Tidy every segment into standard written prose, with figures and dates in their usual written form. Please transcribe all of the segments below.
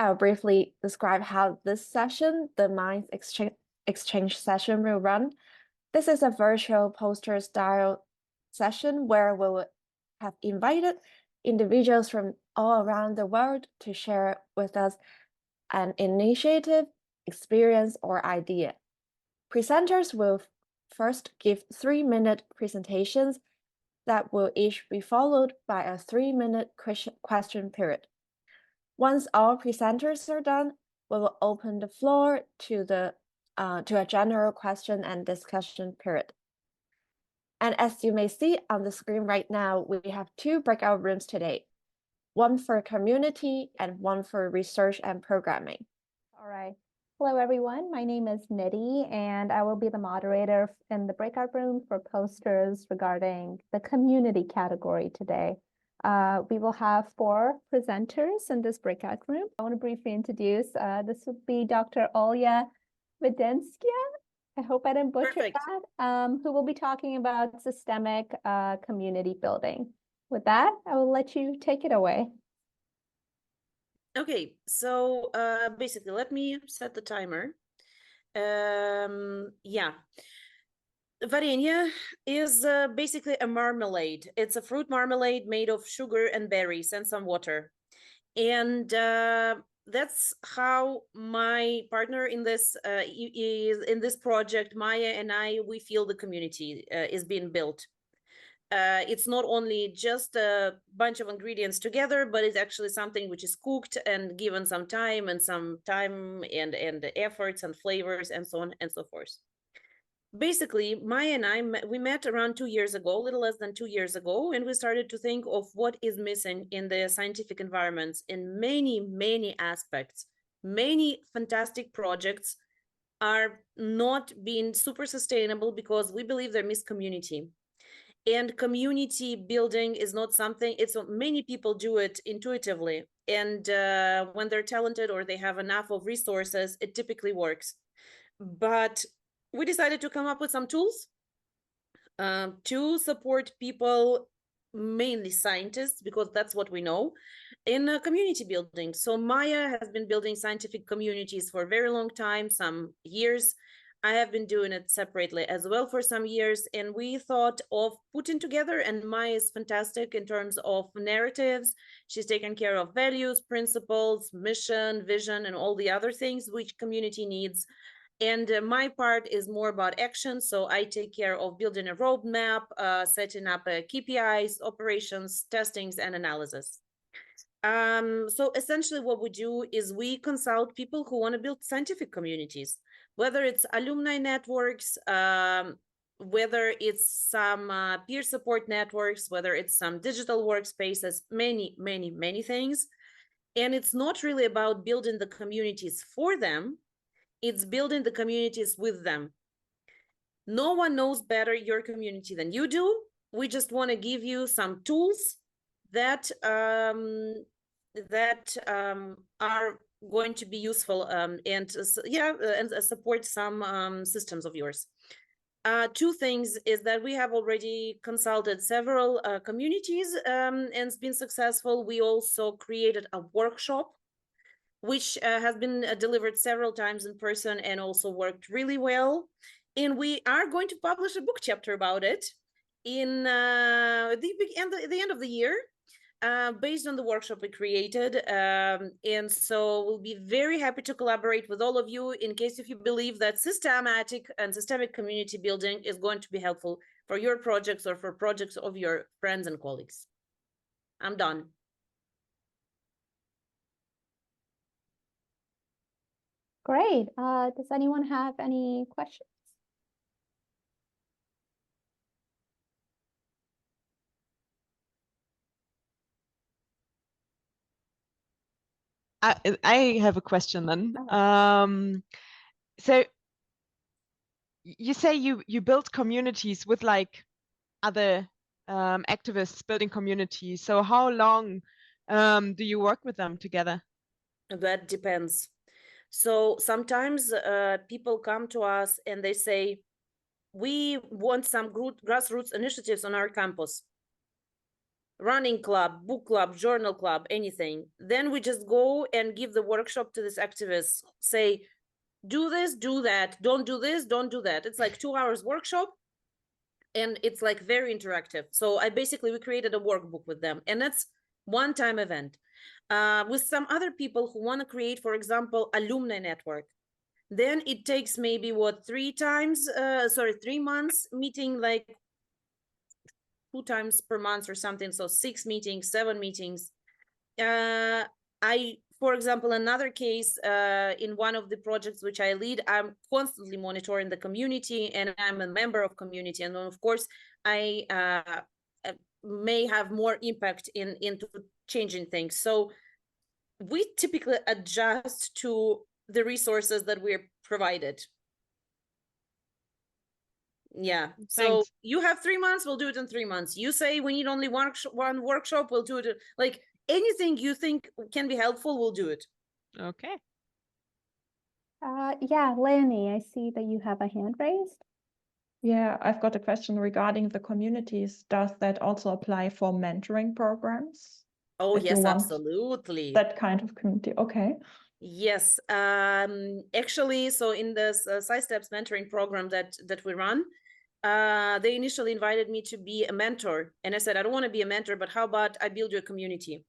I'll briefly describe how this session, the Minds Exchange session, will run. This is a virtual poster-style session where we will have invited individuals from all around the world to share with us an initiative, experience, or idea. Presenters will first give 3-minute presentations that will each be followed by a 3-minute question period. Once all presenters are done, we will open the floor to a general question and discussion period. And as you may see on the screen right now, we have 2 breakout rooms today, one for community and one for research and programming. All right. Hello, everyone. My name is Nidhi, and I will be the moderator in the breakout room for posters regarding the community category today. We will have 4 presenters in this breakout room. I want to briefly introduce, this would be Dr. Olya Videnskia. I hope I didn't butcher that, who will be talking about systemic community building. With that, I will let you take it away. Okay, so basically, let me set the timer. Yeah. Warenje is basically a marmalade. It's a fruit marmalade made of sugar and berries and some water. And that's how my partner in this project, Maya, and we feel the community is being built. It's not only just a bunch of ingredients together, but it's actually something which is cooked and given some time and efforts and flavors and so on and so forth. Basically, Maya and we met around 2 years ago, a little less than 2 years ago, and we started to think of what is missing in the scientific environments in many, many aspects. Many fantastic projects are not being super sustainable because we believe they miss community. And community building is not something, many people do it intuitively. And when they're talented or they have enough of resources, it typically works. But we decided to come up with some tools to support people, mainly scientists, because that's what we know, in community building. So Maya has been building scientific communities for a very long time, some years. I have been doing it separately as well for some years, and we thought of putting together, and Maya is fantastic in terms of narratives. She's taken care of values, principles, mission, vision, and all the other things which community needs. And my part is more about action. So I take care of building a roadmap, setting up KPIs, operations, testings, and analysis. So essentially what we do is we consult people who want to build scientific communities, whether it's alumni networks, whether it's some peer support networks, whether it's some digital workspaces, many, many, many things. And it's not really about building the communities for them, it's building the communities with them. No one knows better your community than you do. We just want to give you some tools that are going to be useful and support some systems of yours. 2 things is that we have already consulted several communities and it's been successful. We also created a workshop which has been delivered several times in person and also worked really well. And we are going to publish a book chapter about it in the end of the year, based on the workshop we created. And so we'll be very happy to collaborate with all of you in case if you believe that systematic and systemic community building is going to be helpful for your projects or for projects of your friends and colleagues. I'm done. Great. Does anyone have any questions? I have a question then. So you say you build communities with like other activists building communities. So how long do you work with them together? That depends. So sometimes people come to us and they say, we want some grassroots initiatives on our campus. running club, book club, journal club, anything. Then we just go and give the workshop to this activist, say, do this, do that, don't do this, don't do that. It's like 2 hours workshop, and it's like very interactive. So we created a workbook with them, and that's one-time event. With some other people who want to create, for example, alumni network, then it takes maybe 3 months meeting, like 2 times per month or something. So 6 meetings, 7 meetings. For example, another case, in one of the projects which I lead, I'm constantly monitoring the community, and I'm a member of community. And then, of course, I may have more impact into changing things. So we typically adjust to the resources that we're provided. Yeah. So Thanks. you have 3 months, we'll do it in 3 months. You say we need only one workshop, we'll do it. Like anything you think can be helpful, we'll do it. Okay. Yeah, Leonie, I see that you have a hand raised. Yeah, I've got a question regarding the communities. Does that also apply for mentoring programs? Oh, If you yes, want absolutely. that kind of community. Okay. Yes. Actually, so in this SciSteps mentoring program that we run, they initially invited me to be a mentor. And I said, I don't want to be a mentor, but how about I build you a community?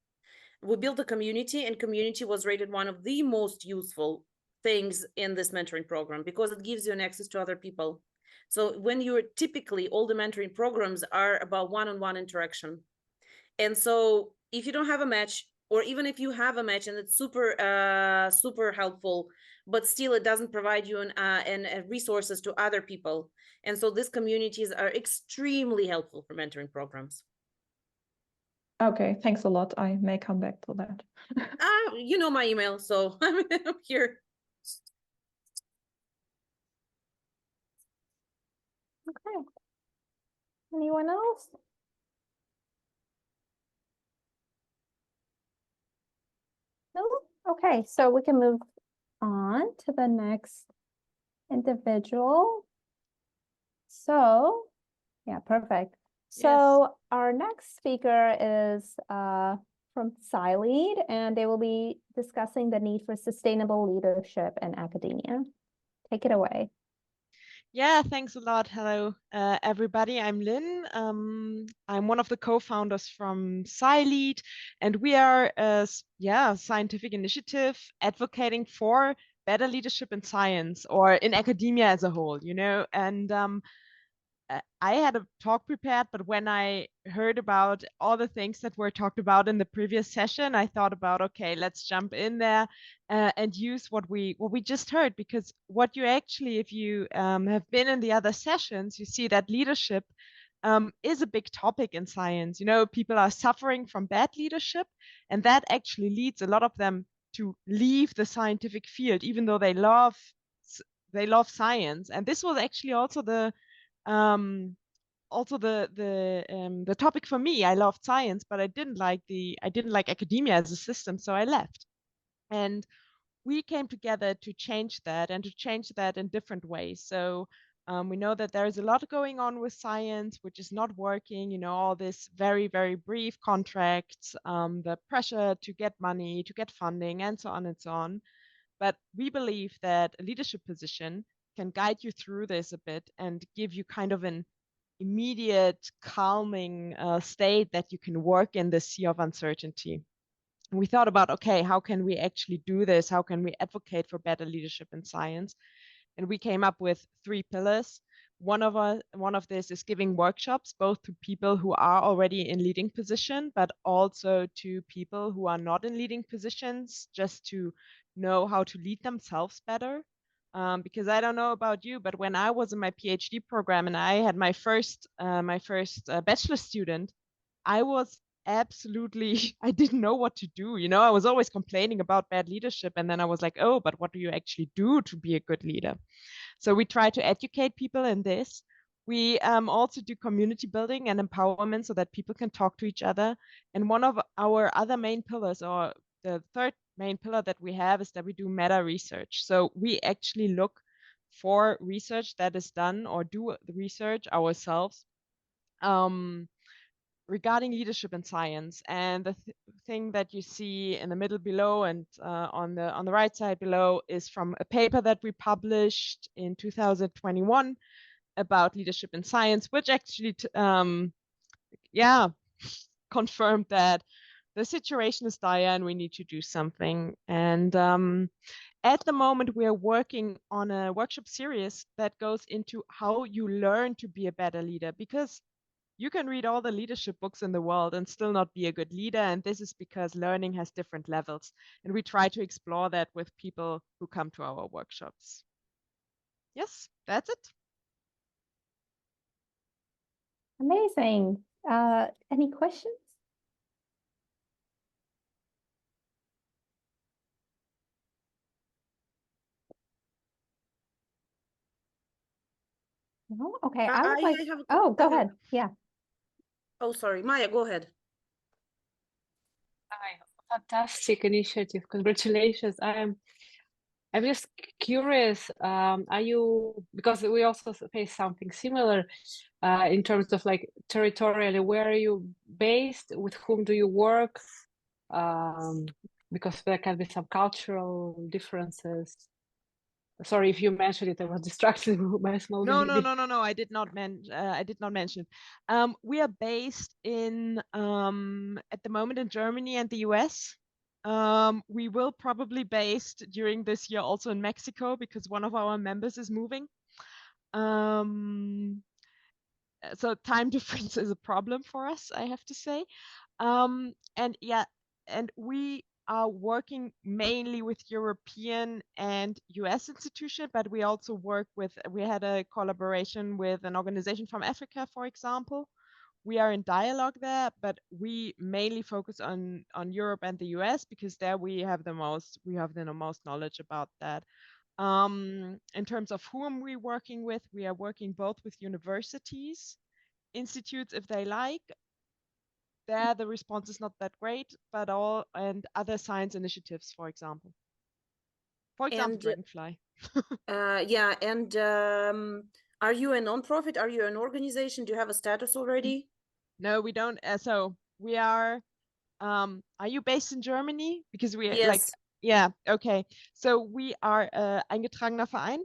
We built a community, and community was rated one of the most useful things in this mentoring program because it gives you an access to other people. So when you're typically, all the mentoring programs are about one-on-one interaction. And so if you don't have a match, or even if you have a match and it's super helpful, but still it doesn't provide you resources to other people. And so these communities are extremely helpful for mentoring programs. Okay, thanks a lot. I may come back to that. You know my email, so I'm here. Okay. Anyone else? No? Okay, so we can move on to the next individual. So, yeah, perfect. So our next speaker is from SciLead, and they will be discussing the need for sustainable leadership in academia. Take it away. Yeah, thanks a lot. Hello, everybody. I'm Lynn. I'm one of the co-founders from SciLead, and we are a scientific initiative advocating for better leadership in science or in academia as a whole, you know. And I had a talk prepared, but when I heard about all the things that were talked about in the previous session, I thought about, okay, let's jump in there and use what we just heard, because what you actually, if you have been in the other sessions, you see that leadership is a big topic in science. You know, people are suffering from bad leadership, and that actually leads a lot of them to leave the scientific field, even though they love science. And this was actually also the topic for me. I loved science, but I didn't like academia as a system, so I left. And we came together to change that, and to change that in different ways. So we know that there is a lot going on with science which is not working, you know, all this very, very brief contracts, the pressure to get money, to get funding, and so on and so on. But we believe that a leadership position can guide you through this a bit and give you kind of an immediate calming state that you can work in the sea of uncertainty. And we thought about, okay, how can we actually do this? How can we advocate for better leadership in science? And we came up with 3 pillars. One of this is giving workshops, both to people who are already in leading position, but also to people who are not in leading positions, just to know how to lead themselves better. Because I don't know about you, but when I was in my PhD program and I had my first bachelor student, I was absolutely, I didn't know what to do. You know, I was always complaining about bad leadership, and then I was like, oh, but what do you actually do to be a good leader? So we try to educate people in this. We also do community building and empowerment so that people can talk to each other. And one of our other main pillars, or the third main pillar that we have, is that we do meta research. So we actually look for research that is done, or do the research ourselves, regarding leadership in science. And the thing that you see in the middle below and on the right side below is from a paper that we published in 2021 about leadership in science, which actually confirmed that the situation is dire and we need to do something. And at the moment, we are working on a workshop series that goes into how you learn to be a better leader, because you can read all the leadership books in the world and still not be a good leader. And this is because learning has different levels. And we try to explore that with people who come to our workshops. Yes, that's it. Amazing. Any questions? No? Okay, I would like. I have. Oh, go I have- ahead. Yeah. Oh, sorry, Maya, go ahead. Hi, fantastic initiative. Congratulations. I'm just curious, are you, because we also face something similar in terms of like territorially, where are you based? With whom do you work? Because there can be some cultural differences. Sorry if you mentioned it, I was distracted by a small No, baby. no. I did not mention. We are based in at the moment in Germany and the US. We will probably based during this year also in Mexico because one of our members is moving. So time difference is a problem for us, I have to say. And we are working mainly with European and US institutions, but we also we had a collaboration with an organization from Africa, for example. We are in dialogue there, but we mainly focus on Europe and the US because there we have the most knowledge about that. In terms of whom we're working with, we are working both with universities, institutes if they like. There the response is not that great, but and other science initiatives, for example. For example, And Dragonfly. yeah, and are you a nonprofit? Are you an organization? Do you have a status already? No, we don't. So we are you based in Germany? Because we Yes. like, yeah, okay. So we are eingetragener Verein,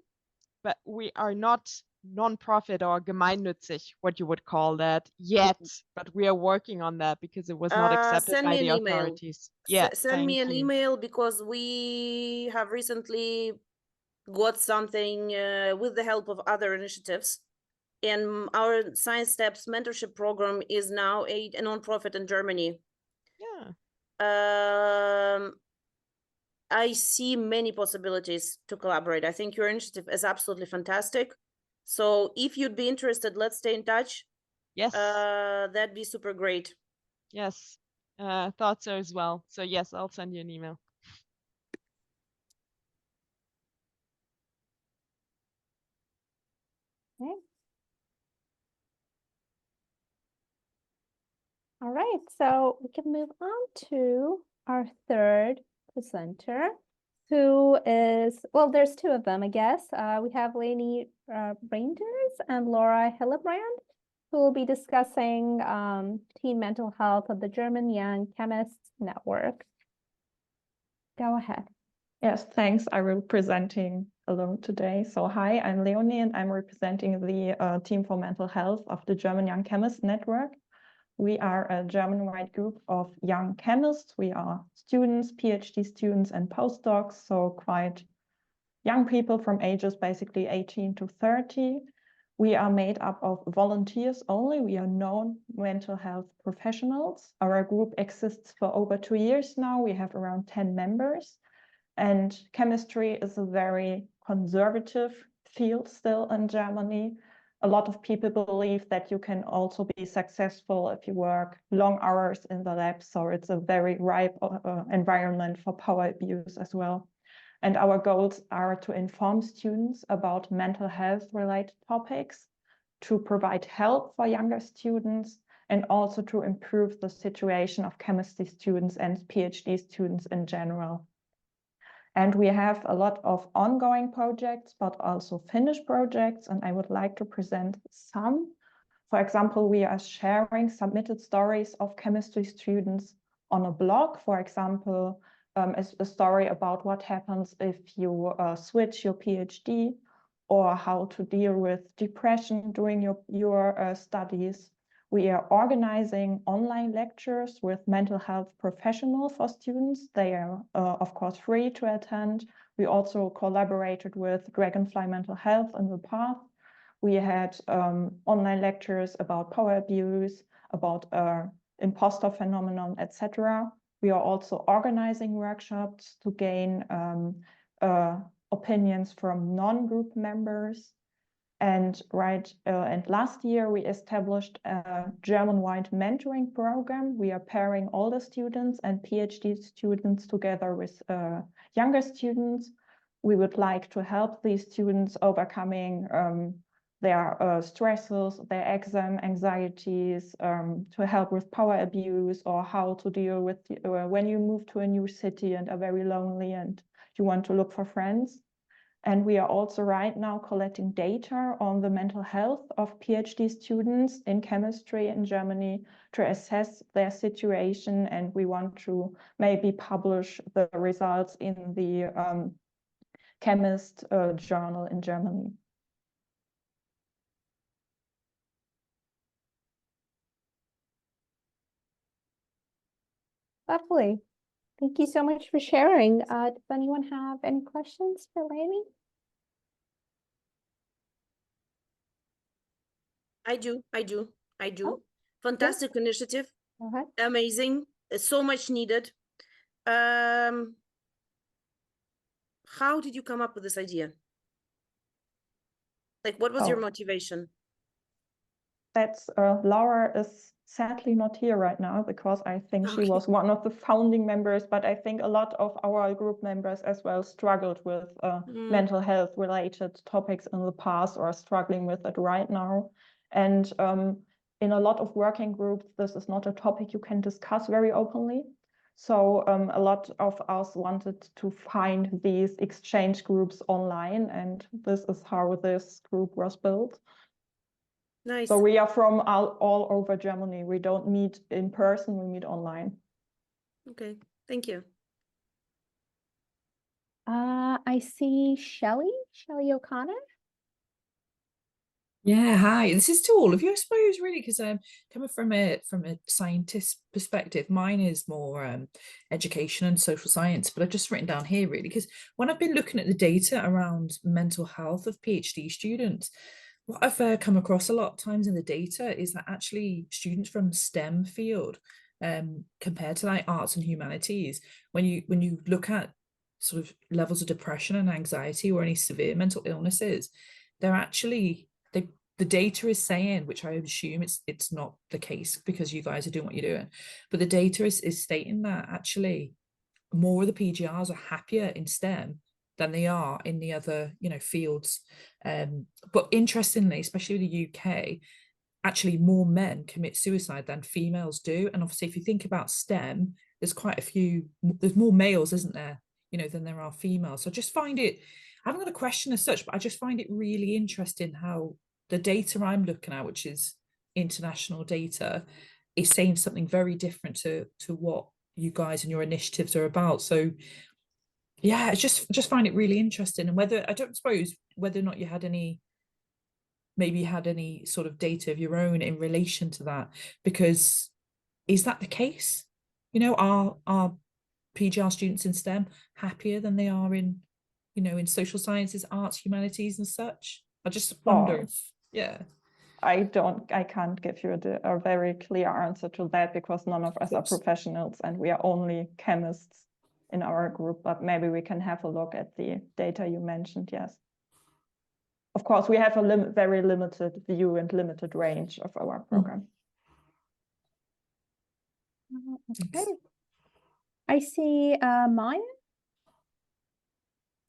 but we are not non-profit or gemeinnützig, what you would call that yet, but we are working on that because it was not accepted Send by me the an email. authorities. Yeah, Send me thank an you. email because we have recently got something with the help of other initiatives. And our Science Steps mentorship program is now a nonprofit in Germany. Yeah. I see many possibilities to collaborate. I think your initiative is absolutely fantastic. So if you'd be interested, let's stay in touch. Yes. That'd be super great. Yes. Thought so as well. So yes, I'll send you an email. Okay. All right, so we can move on to our third presenter, who is, well, there's two of them, I guess. We have Lainey Reinders and Laura Hillebrand, who will be discussing teen mental health of the German Young Chemists Network. Go ahead. Yes, thanks. I will be presenting alone today. So hi, I'm Leonie and I'm representing the team for mental health of the German Young Chemists Network. We are a German-wide group of young chemists. We are students, PhD students and postdocs, so quite young people from ages basically 18 to 30. We are made up of volunteers only. We are known mental health professionals. Our group exists for over 2 years now. We have around 10 members. And chemistry is a very conservative field still in Germany. A lot of people believe that you can also be successful if you work long hours in the lab. So it's a very ripe environment for power abuse as well. And our goals are to inform students about mental health related topics, to provide help for younger students, and also to improve the situation of chemistry students and PhD students in general. And we have a lot of ongoing projects, but also finished projects. And I would like to present some For example, we are sharing submitted stories of chemistry students on a blog, for example, a story about what happens if you switch your PhD, or how to deal with depression during your studies. We are organizing online lectures with mental health professionals for students. They are, of course, free to attend. We also collaborated with Dragonfly Mental Health in the past. We had online lectures about power abuse, about imposter phenomenon, etc. We are also organizing workshops to gain opinions from non-group members. And last year we established a German-wide mentoring program. We are pairing older students and PhD students together with younger students. We would like to help these students overcoming their stresses, their exam anxieties, to help with power abuse, or how to deal with when you move to a new city and are very lonely and you want to look for friends. And we are also right now collecting data on the mental health of PhD students in chemistry in Germany to assess their situation. And we want to maybe publish the results in the Chemist journal in Germany. Lovely. Thank you so much for sharing. Does anyone have any questions for Leonie? I do. Oh, Fantastic initiative. Amazing. So much needed. How did you come up with this idea? Like, what was your motivation? That's Laura is sadly not here right now, because I think she was one of the founding members, but I think a lot of our group members as well struggled with mental health related topics in the past, or are struggling with it right now. And in a lot of working groups, this is not a topic you can discuss very openly. So a lot of us wanted to find these exchange groups online, and this is how this group was built. Nice. So we are from all over Germany. We don't meet in person, we meet online. Okay, thank you. I see Shelley O'Connor. Yeah, hi. This is to all of you, I suppose, really, because coming from a scientist perspective, mine is more education and social science, but I've just written down here really, because when I've been looking at the data around mental health of PhD students, what I've come across a lot of times in the data is that actually students from STEM field, compared to like arts and humanities, when you look at sort of levels of depression and anxiety or any severe mental illnesses, they're actually the data is saying, which I assume it's not the case because you guys are doing what you're doing, but the data is stating that actually more of the PGRs are happier in STEM than they are in the other, fields. But interestingly, especially the UK, actually more men commit suicide than females do. And obviously, if you think about STEM, there's quite a few, there's more males, isn't there, than there are females. So I just find it, I haven't got a question as such, but I just find it really interesting how the data I'm looking at, which is international data, is saying something very different to what you guys and your initiatives are about. So yeah, I just find it really interesting. And whether, I don't suppose whether or not you had any, maybe you had any sort of data of your own in relation to that, because is that the case? Are PGR students in STEM happier than they are in, in social sciences, arts, humanities and such? I just wonder if, yeah. I can't give you a very clear answer to that, because none of us are professionals and we are only chemists in our group, but maybe we can have a look at the data you mentioned, yes. Of course, we have a very limited view and limited range of our program. Okay. I see Maya.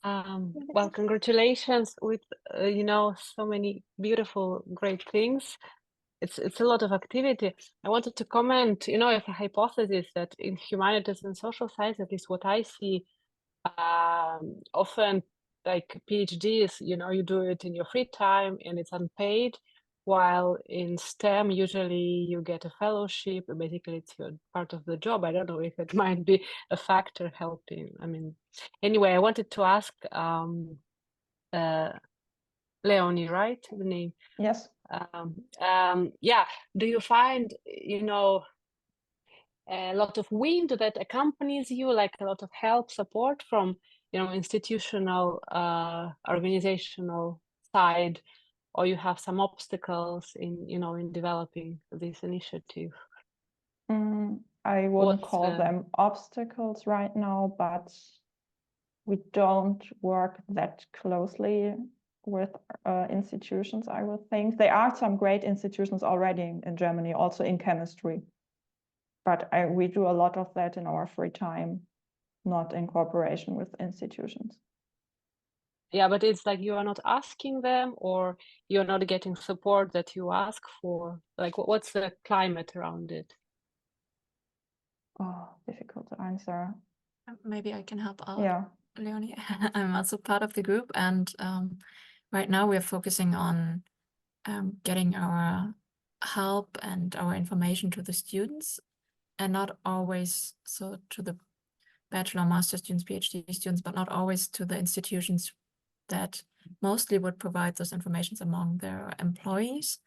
Well, congratulations with so many beautiful, great things. It's a lot of activity. I wanted to comment, as a hypothesis that in humanities and social science, at least what I see, often like PhDs, you do it in your free time and it's unpaid. while in STEM, usually you get a fellowship, basically it's your part of the job. I don't know if it might be a factor helping. I mean, anyway, I wanted to ask Leonie, right? The name. Yes. Yeah, do you find, a lot of wind that accompanies you, like a lot of help, support from, institutional, organizational side, or you have some obstacles in, in developing this initiative? I wouldn't call them obstacles right now, but we don't work that closely with institutions, I would think. There are some great institutions already in Germany, also in chemistry. But we do a lot of that in our free time, not in cooperation with institutions. Yeah, but it's like you are not asking them, or you're not getting support that you ask for. Like, what's the climate around it? Oh, difficult to answer. Maybe I can help out. Yeah. Leonie, I'm also part of the group, and right now we're focusing on getting our help and our information to the students, and not always so to the bachelor, master students, PhD students, but not always to the institutions that mostly would provide those informations among their employees.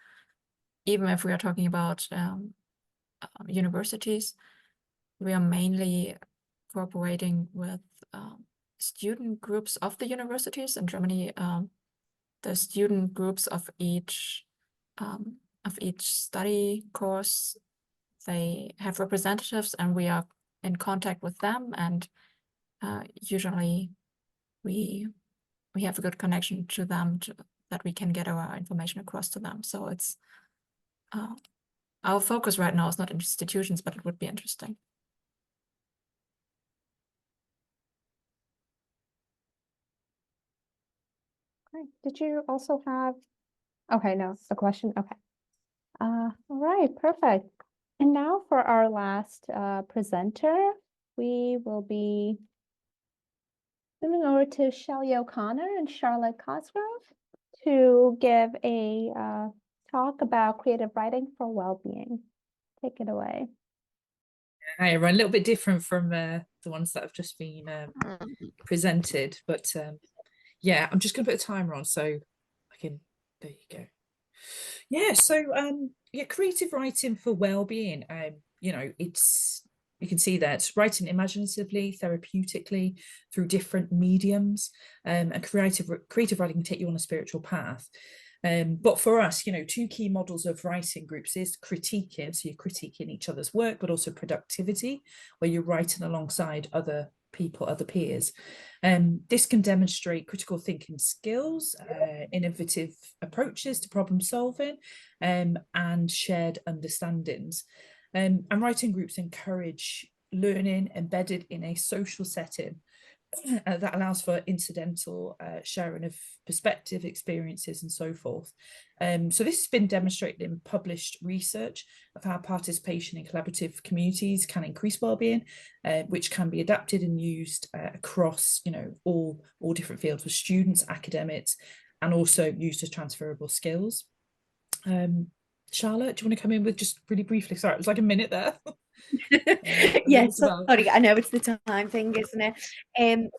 Even if we are talking about universities, we are mainly cooperating with student groups of the universities in Germany. The student groups of each study course, they have representatives, and we are in contact with them, and usually we have a good connection to them that we can get our information across to them. So it's our focus right now is not institutions, but it would be interesting. Great. Did you also have, okay, no, the question, okay. All right, perfect. And now for our last presenter, we will be moving over to Shelley O'Connor and Charlotte Cosgrove to give a talk about creative writing for well-being. Take it away. Hi everyone, a little bit different from the ones that have just been presented, but yeah, I'm just going to put a timer on so I can, there you go. Yeah, so yeah, creative writing for well-being, it's, you can see that it's writing imaginatively, therapeutically, through different mediums, and creative writing can take you on a spiritual path. But for us, two key models of writing groups is critiquing, so you're critiquing each other's work, but also productivity, where you're writing alongside other people, other peers. This can demonstrate critical thinking skills, innovative approaches to problem solving, and shared understandings. And writing groups encourage learning embedded in a social setting that allows for incidental sharing of perspective, experiences, and so forth. So this has been demonstrated in published research of how participation in collaborative communities can increase well-being, which can be adapted and used across, all different fields with students, academics, and also used as transferable skills. Charlotte, do you want to come in with just really briefly? Sorry, it was like a minute there. Yes, sorry, I know it's the time thing, isn't it?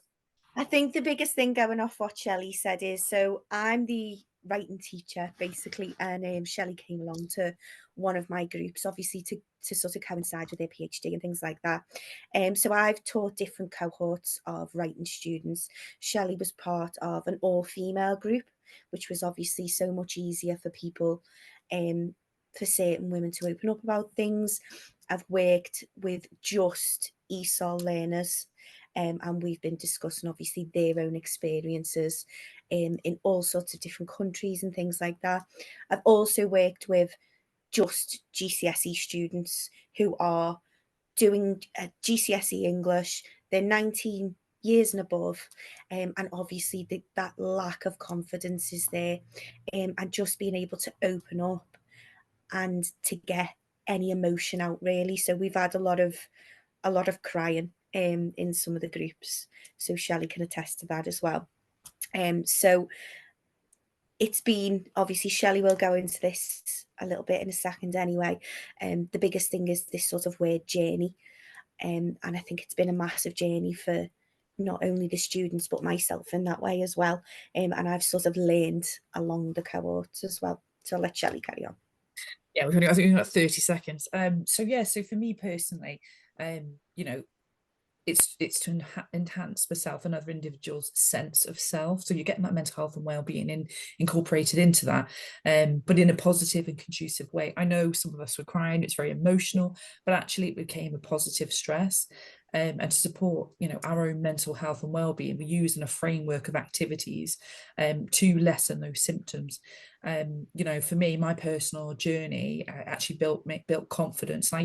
I think the biggest thing going off what Shelley said is, so I'm the writing teacher basically, and Shelley came along to one of my groups, obviously to sort of coincide with their PhD and things like that. So I've taught different cohorts of writing students. Shelley was part of an all-female group, which was obviously so much easier for people, for certain women to open up about things. I've worked with just ESOL learners, and we've been discussing obviously their own experiences in all sorts of different countries and things like that. I've also worked with just GCSE students who are doing GCSE English. They're 19 years and above, and obviously that lack of confidence is there, and just being able to open up and to get any emotion out, really. So we've had a lot of crying in some of the groups, so Shelley can attest to that as well. So it's been, obviously Shelley will go into this a little bit in a second anyway. The biggest thing is this sort of word journey. And I think it's been a massive journey for not only the students, but myself in that way as well. And I've sort of learned along the cohorts as well. So I'll let Shelley carry on. Yeah, we've only got, I think we've got 30 seconds. So yeah, so for me personally, you know, it's to enhance myself and other individuals' sense of self. So you're getting that mental health and well-being incorporated into that, but in a positive and conducive way. I know some of us were crying, it's very emotional, but actually it became a positive stress. And to support, you know, our own mental health and well-being, we use in a framework of activities to lessen those symptoms. You know, for me, my personal journey actually built confidence. I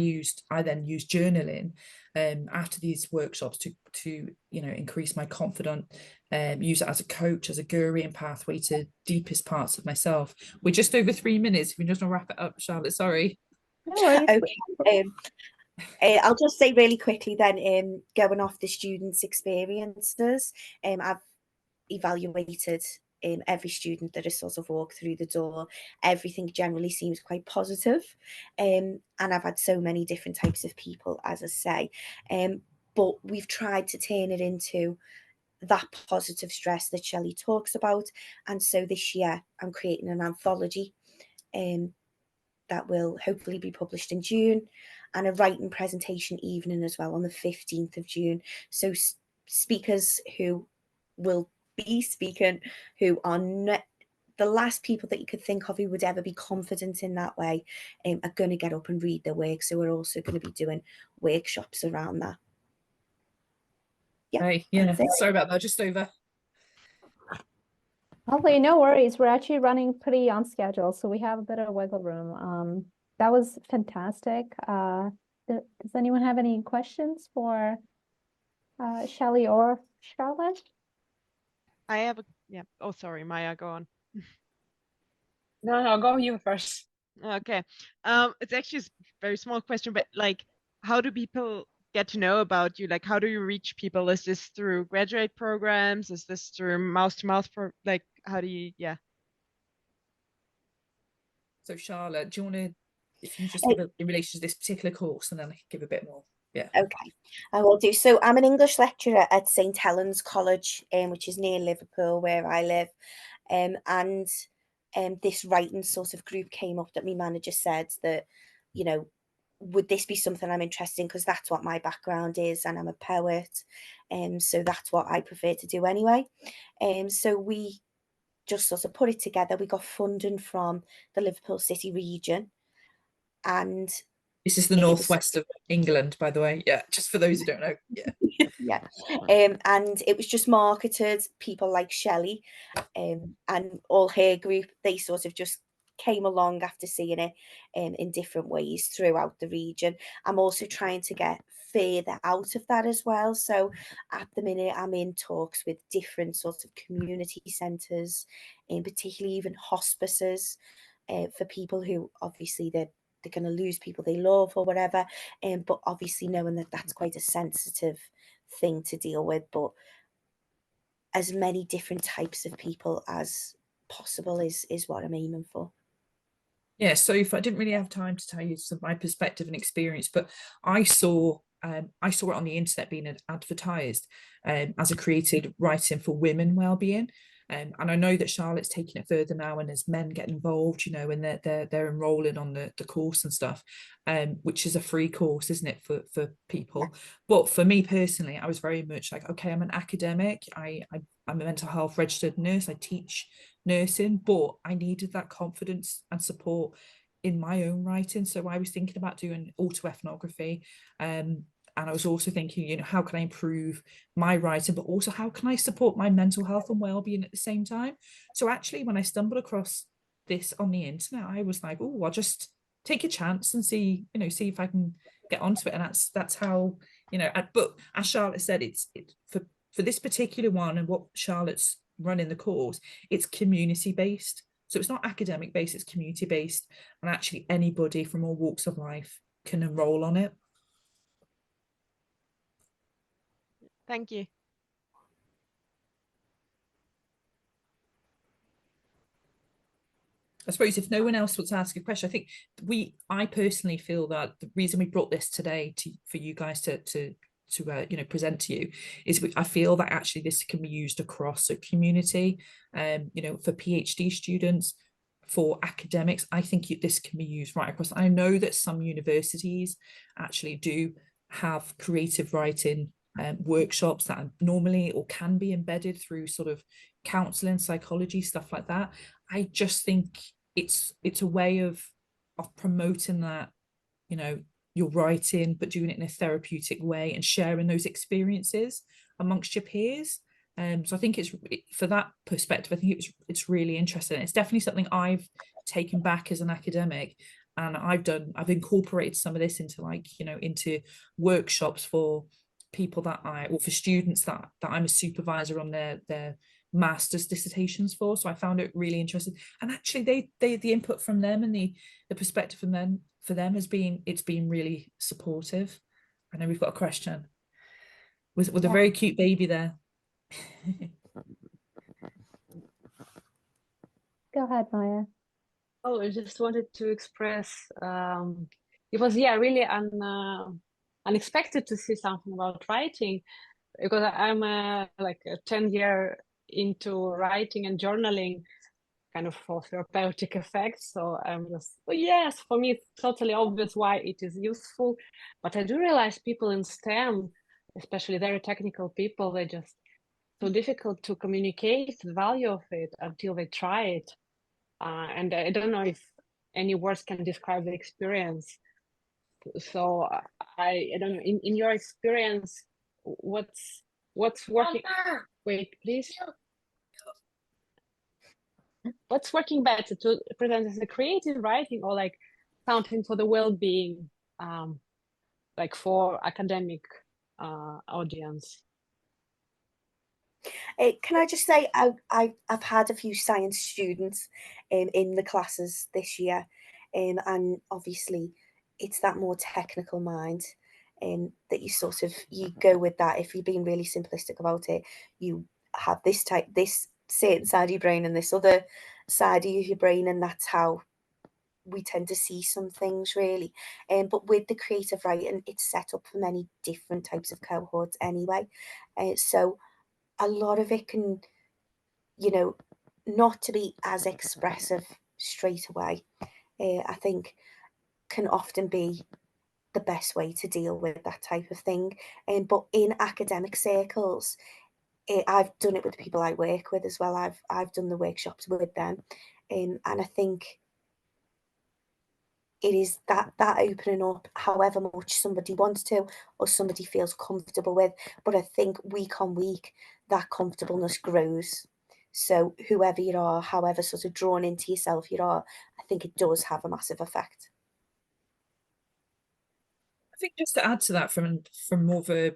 then used journaling after these workshops to you know, increase my confidence, use it as a coach, as a guru and pathway to deepest parts of myself. We're just over 3 minutes. We just want to wrap it up, Charlotte. Sorry. No worries. Okay. I'll just say really quickly then, going off the students' experiences, I've evaluated every student that has sort of walked through the door. Everything generally seems quite positive, and I've had so many different types of people, as I say, but we've tried to turn it into that positive stress that Shelley talks about. And so this year I'm creating an anthology that will hopefully be published in June, and a writing presentation evening as well on the 15th of June. So speakers who will be speaking, who are not the last people that you could think of who would ever be confident in that way, are going to get up and read their work. So we're also going to be doing workshops around that. Yeah, Hey, yeah, sorry about that, just over. Lovely, no worries. We're actually running pretty on schedule, so we have a bit of wiggle room. That was fantastic. Does anyone have any questions for Shelley or Charlotte? I have yeah. Oh, sorry, Maya, go on. No, go you first. Okay. It's actually a very small question, but like, how do people get to know about you? Like, how do you reach people? Is this through graduate programs? Is this through mouth to mouth? Like, how do you, yeah. So Charlotte, do you want to, if you just give a, in relation to this particular course, and then I can give a bit more. Yeah. Okay, I will do. So I'm an English lecturer at St Helens College, which is near Liverpool, where I live. And this writing sort of group came up that my manager said that, you know, would this be something I'm interested in? Because that's what my background is, and I'm a poet. So that's what I prefer to do anyway. So we just sort of put it together. We got funding from the Liverpool City region, and this is the northwest of England, by the way. Yeah, just for those who don't know. Yeah. Yeah. And it was just marketed. People like Shelley and all her group, they sort of just came along after seeing it in different ways throughout the region. I'm also trying to get further out of that as well. So at the minute, I'm in talks with different sorts of community centres, and particularly even hospices, for people who obviously they're going to lose people they love or whatever, but obviously knowing that that's quite a sensitive thing to deal with, but as many different types of people as possible is what I'm aiming for. Yeah, so if I didn't really have time to tell you some of my perspective and experience, but I saw it on the internet being advertised as a created writing for women well-being. And I know that Charlotte's taking it further now, and as men get involved, you know, and they're enrolling on the course and stuff, which is a free course, isn't it, for people? Yeah. But for me personally, I was very much like, okay, I'm an academic. I'm a mental health registered nurse. I teach nursing, but I needed that confidence and support in my own writing. So I was thinking about doing autoethnography, and I was also thinking, you know, how can I improve my writing, but also how can I support my mental health and well-being at the same time? So actually, when I stumbled across this on the internet, I was like, oh, I'll just take a chance and see if I can get onto it. And that's how, you know, but as Charlotte said, it's for this particular one, and what Charlotte's running the course, it's community based. So it's not academic based, it's community based, and actually anybody from all walks of life can enroll on it. Thank you. I suppose if no one else wants to ask a question, I think I personally feel that the reason we brought this today for you guys to present to you is I feel that actually this can be used across a community, for PhD students, for academics. I think this can be used right across. I know that some universities actually do have creative writing workshops that are normally or can be embedded through sort of counseling, psychology, stuff like that. I just think it's a way of promoting that, you're writing, but doing it in a therapeutic way and sharing those experiences amongst your peers. So I think it's, for that perspective, I think it's really interesting. It's definitely something I've taken back as an academic, and I've incorporated some of this into into workshops for people or for students that I'm a supervisor on their master's dissertations for. So I found it really interesting, and actually the input from them and the perspective from them has been really supportive. I know we've got a question with a very cute baby there. Go ahead, Maya. Oh, I just wanted to express, it was really unexpected to see something about writing, because I'm like 10 year into writing and journaling, kind of for therapeutic effects. So I'm just, yes, for me it's totally obvious why it is useful. But I do realize people in STEM, especially very technical people, they're just so difficult to communicate the value of it until they try it. And I don't know if any words can describe the experience. So I don't know, in your experience, what's working? Wait, please. What's working better, to present as a creative writing or like something for the well-being, like for academic audience? Can I just say, I've had a few science students in the classes this year, and obviously it's that more technical mind that you go with that. If you're being really simplistic about it, you have this certain side of your brain and this other side of your brain, and that's how we tend to see some things, really. But with the creative writing, it's set up for many different types of cohorts anyway. So a lot of it can, not to be as expressive straight away, I think can often be the best way to deal with that type of thing. But in academic circles, I've done it with the people I work with as well. I've done the workshops with them, and I think it is that opening up, however much somebody wants to or somebody feels comfortable with. But I think week on week, that comfortableness grows. So whoever you are, however sort of drawn into yourself you are, I think it does have a massive effect. I think just to add to that from more of a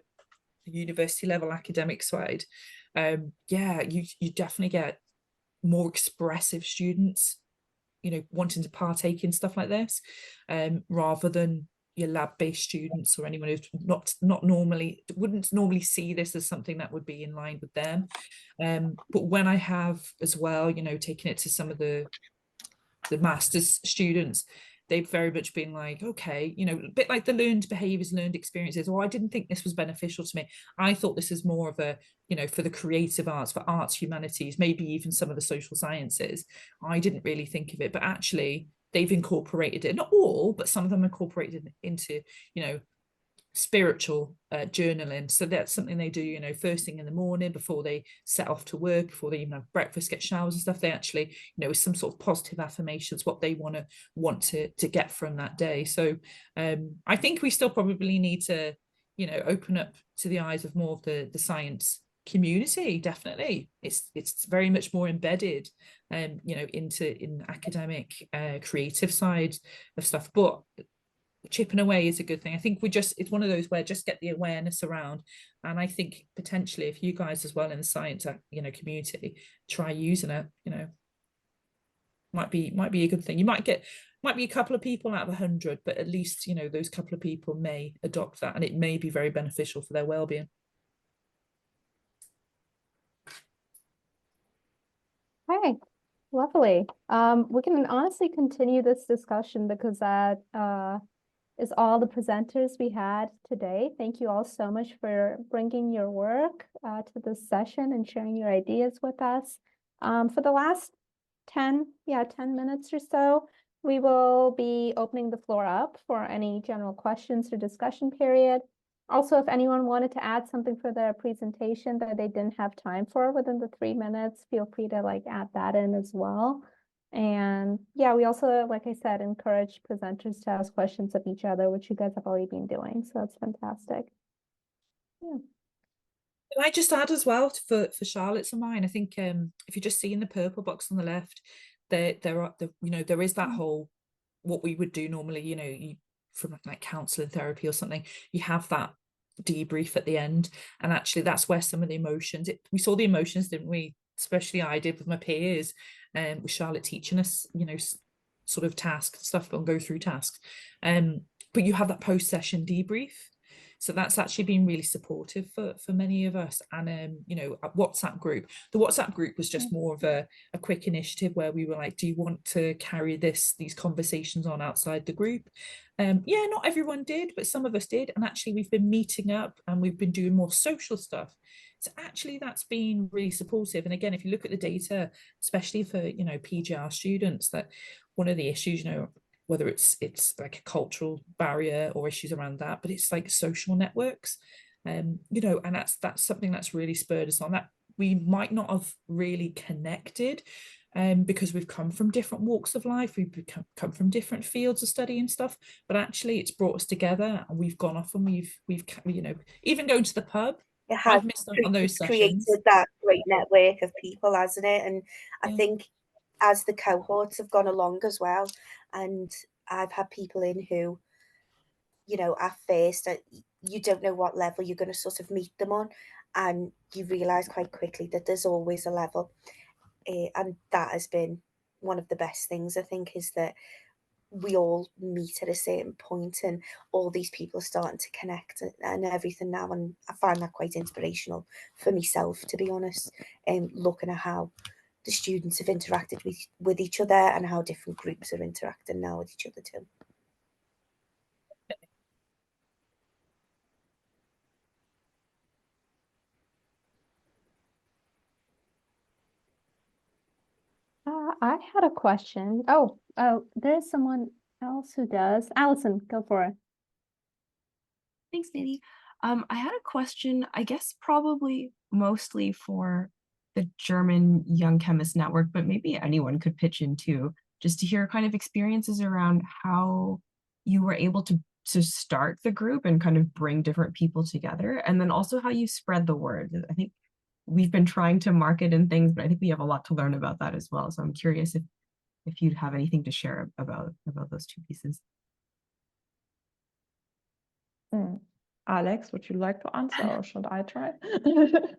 university level academic side, you definitely get more expressive students, wanting to partake in stuff like this, rather than your lab-based students or anyone who's wouldn't normally see this as something that would be in line with them. But when I have as well, taken it to some of the master's students, they've very much been like, okay, a bit like the learned behaviors, learned experiences. I didn't think this was beneficial to me. I thought this is more of a, for the creative arts, for arts, humanities, maybe even some of the social sciences. I didn't really think of it, but actually they've incorporated it, not all, but some of them incorporated into, spiritual journaling. So that's something they do, first thing in the morning before they set off to work, before they even have breakfast, get showers and stuff. They actually, with some sort of positive affirmations, what they want to get from that day. So I think we still probably need to, open up to the eyes of more of the science community. Definitely, it's very much more embedded, in academic, creative side of stuff. But chipping away is a good thing. I think it's one of those where just get the awareness around, and I think potentially if you guys as well in the science community try using it, might be a good thing. You might be a couple of people out of 100, but at least those couple of people may adopt that, and it may be very beneficial for their well-being. Okay, Lovely. We can honestly continue this discussion because that is all the presenters we had today. Thank you all so much for bringing your work to this session and sharing your ideas with us. For the last 10 minutes or so, we will be opening the floor up for any general questions or discussion period. Also, if anyone wanted to add something for their presentation that they didn't have time for within the 3 minutes, feel free to add that in as well. And yeah, we also, like I said, encourage presenters to ask questions of each other, which you guys have already been doing. So that's fantastic. Yeah. Can I just add as well for Charlotte's and mine? I think if you just see in the purple box on the left, there is that whole what we would do normally, you from like counseling therapy or something, you have that debrief at the end, and actually that's where some of the emotions we saw the emotions, didn't we? Especially I did with my peers, with Charlotte teaching us, sort of task stuff and go through tasks, but you have that post-session debrief. So that's actually been really supportive for many of us. And a WhatsApp group. The WhatsApp group was just more of a quick initiative where we were like, do you want to carry these conversations on outside the group? Yeah, not everyone did, but some of us did. And actually we've been meeting up and we've been doing more social stuff. So actually that's been really supportive. And again, if you look at the data, especially for, PGR students, that one of the issues, whether it's like a cultural barrier or issues around that, but it's like social networks, and that's something that's really spurred us on, that we might not have really connected, because we've come from different walks of life, we've come from different fields of study and stuff, but actually it's brought us together and we've gone off and we've even going to the pub. It has. I've missed out on those created sessions. that great network of people, hasn't it? And I Yeah. think as the cohorts have gone along as well, and I've had people in who, at first you don't know what level you're going to sort of meet them on, and you realise quite quickly that there's always a level, and that has been one of the best things, I think, is that we all meet at a certain point and all these people are starting to connect and everything now, and I find that quite inspirational for myself, to be honest, looking at how the students have interacted with each other and how different groups are interacting now with each other too. I had a question. Oh, there's someone else who does. Allison, go for it. Thanks, Nidhi. I had a question, I guess probably mostly for the German Young Chemist Network, but maybe anyone could pitch in too, just to hear kind of experiences around how you were able to start the group and kind of bring different people together, and then also how you spread the word. I think we've been trying to market and things, but I think we have a lot to learn about that as well. So I'm curious if you'd have anything to share about those two pieces. Alex, would you like to answer or should I try?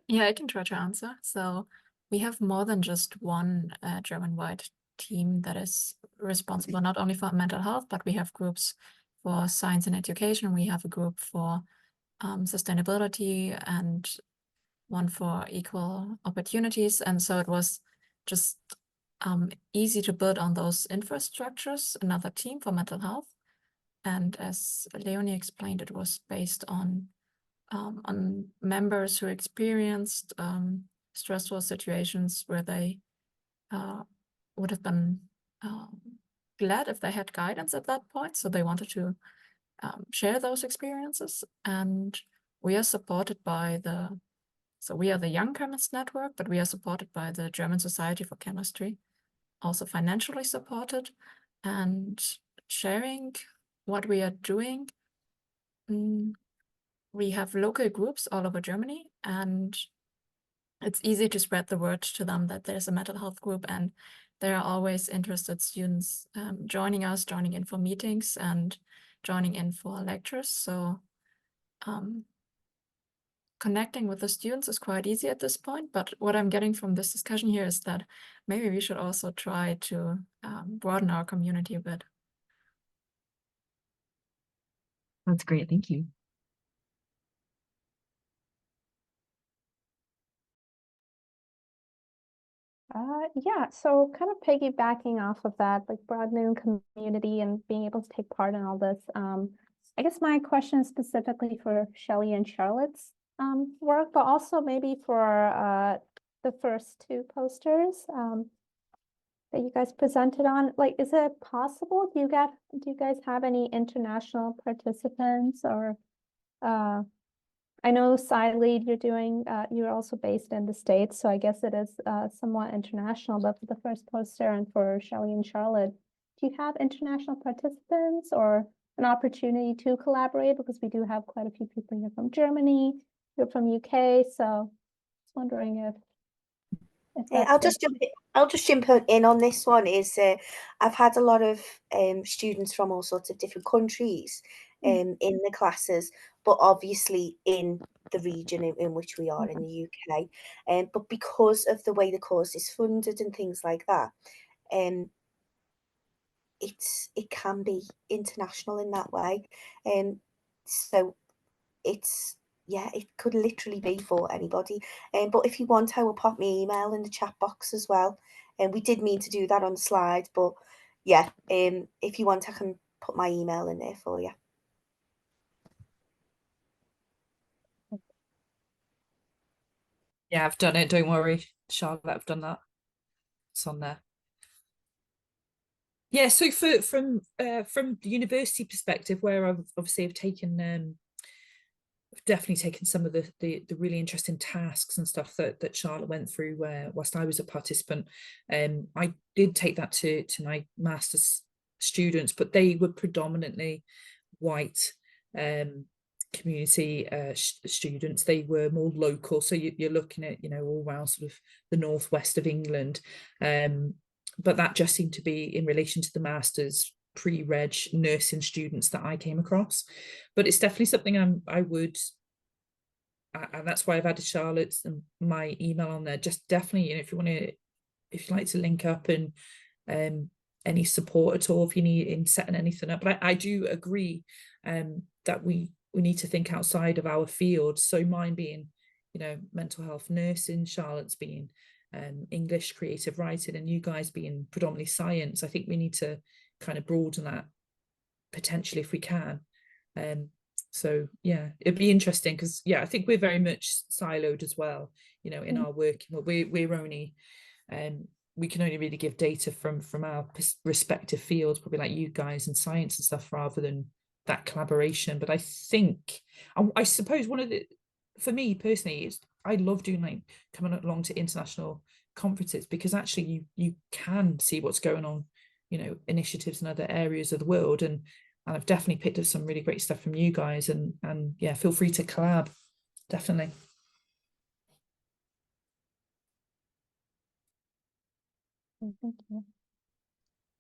Yeah, I can try to answer. So we have more than just one German-wide team that is responsible not only for mental health, but we have groups for science and education. We have a group for sustainability and one for equal opportunities. And so it was just easy to build on those infrastructures, another team for mental health. And as Leonie explained, it was based on members who experienced stressful situations where they would have been glad if they had guidance at that point. So they wanted to share those experiences. And we are supported by we are the Young Chemists Network, but we are supported by the German Society for Chemistry, also financially supported, and sharing what we are doing. We have local groups all over Germany, and it's easy to spread the word to them that there's a mental health group, and there are always interested students joining us, joining in for meetings and joining in for lectures. So connecting with the students is quite easy at this point, but what I'm getting from this discussion here is that maybe we should also try to broaden our community a bit. That's great, thank you. Yeah, so kind of piggybacking off of that, like broadening community and being able to take part in all this. I guess my question is specifically for Shelley and Charlotte's work, but also maybe for the first two posters that you guys presented on. Like, is it possible? Do you guys have any international participants or I know SciLead you're also based in the States, so I guess it is somewhat international, but for the first poster and for Shelley and Charlotte, do you have international participants or an opportunity to collaborate? Because we do have quite a few people here from Germany, you're from UK, so I was wondering if I'll just jump in on this one. I've had a lot of students from all sorts of different countries in the classes, but obviously in the region in which we are in the UK. But because of the way the course is funded and things like that, it can be international in that way. So it could literally be for anybody. But if you want, I will pop my email in the chat box as well. And we did mean to do that on the slide, but yeah, if you want, I can put my email in there for you. Yeah, I've done it. Don't worry, Charlotte, I've done that. It's on there. Yeah, so from the university perspective, where I've obviously definitely taken some of the really interesting tasks and stuff that Charlotte went through whilst I was a participant. I did take that to my master's students, but they were predominantly white community students. They were more local, so you're looking at all around sort of the northwest of England, but that just seemed to be in relation to the master's pre-reg nursing students that I came across. But it's definitely something I would, and that's why I've added Charlotte's and my email on there. Just definitely, if you'd like to link up and any support at all if you need in setting anything up. But I do agree that we need to think outside of our field. So mine being mental health nursing, Charlotte's being English creative writing, and you guys being predominantly science. I think we need to kind of broaden that potentially if we can. So yeah, it'd be interesting because I think we're very much siloed as well, in our working. Well, we're only we can only really give data from our respective fields, probably like you guys in science and stuff, rather than that collaboration. But I think I suppose for me personally is I love doing coming along to international conferences, because actually you can see what's going on, initiatives in other areas of the world, and I've definitely picked up some really great stuff from you guys, and yeah, feel free to collab, definitely. Thank you.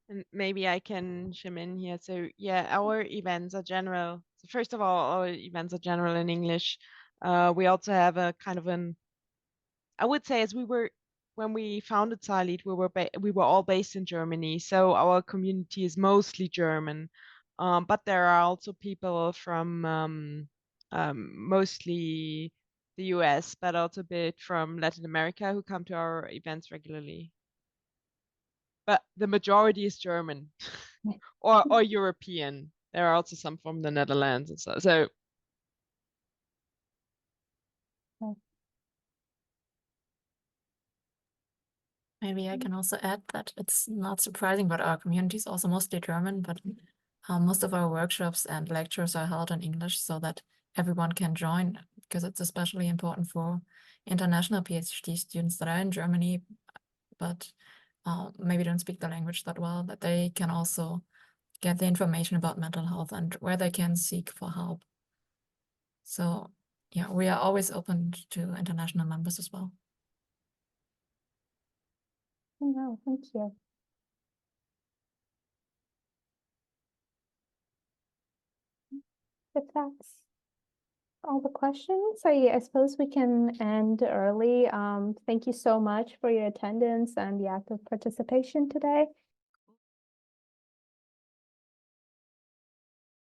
And maybe I can chime in here. So yeah, our events are general. So first of all, our events are general in English. We also have a kind of I would say when we founded SciLead, we were all based in Germany. So our community is mostly German. But there are also people from mostly the US, but also a bit from Latin America who come to our events regularly. But the majority is German or European. There are also some from the Netherlands and so. So maybe I can also add that it's not surprising, but our community is also mostly German, but most of our workshops and lectures are held in English so that everyone can join, because it's especially important for international PhD students that are in Germany, but maybe don't speak the language that well, that they can also get the information about mental health and where they can seek for help. So yeah, we are always open to international members as well. No, thank you. If that's all the questions, I suppose we can end early. Thank you so much for your attendance and the active participation today.